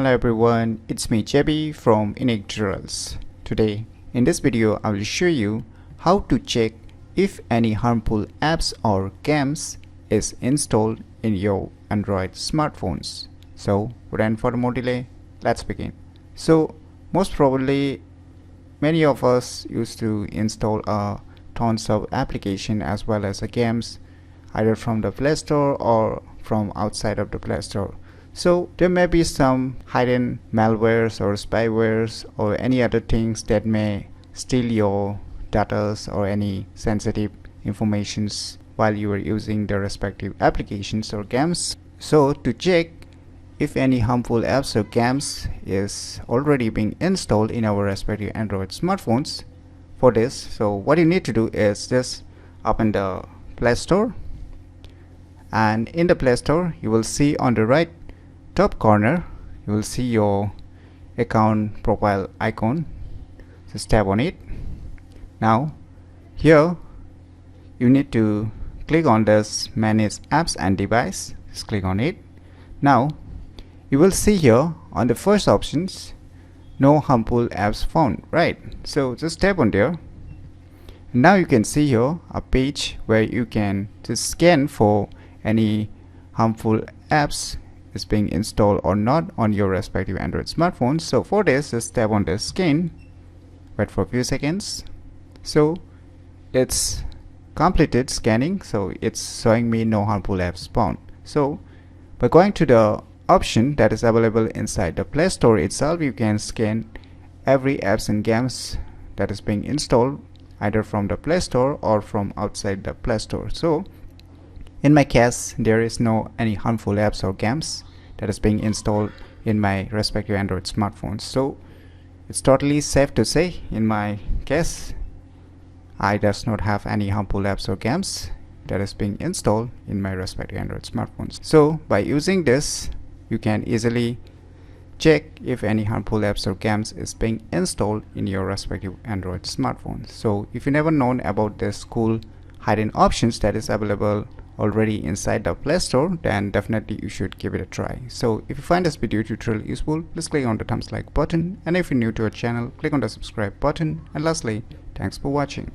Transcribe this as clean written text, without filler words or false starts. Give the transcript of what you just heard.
Hello everyone, it's me JB from UniqueTutorials. Today in this video I will show you how to check if any harmful apps or games is installed in your Android smartphones. So without further more delay, let's begin. So most probably many of us used to install tons of applications as well as games either from the Play Store or from outside of the Play Store. So there may be some hidden malwares or spywares or any other things that may steal your data or any sensitive informations while you are using the respective applications or games. So to check if any harmful apps or games is already being installed in our respective Android smartphones, for this, so what you need to do is just open the Play Store, and in the Play Store you will see on the right top corner you will see your account profile icon. Just tap on it. Now here you need to click on this manage apps and device. Just click on it. Now you will see here on the first options no harmful apps found, right? So just tap on there. Now you can see here a page where you can just scan for any harmful apps is being installed or not on your respective Android smartphones. So for this, just tap on the scan, wait for a few seconds. So it's completed scanning, so it's showing me no harmful apps found. So by going to the option that is available inside the Play Store itself, you can scan every apps and games that is being installed either from the Play Store or from outside the Play Store. So in my case, there is no any harmful apps or games that is being installed in my respective Android smartphones. So it's totally safe to say in my case I does not have any harmful apps or games that is being installed in my respective Android smartphones. So by using this, you can easily check if any harmful apps or games is being installed in your respective Android smartphones. So if you never known about this cool hidden options that is available already inside the Play Store, then definitely you should give it a try. So if you find this video tutorial useful, please click on the thumbs like button, and if you're new to our channel, click on the subscribe button, and lastly, thanks for watching.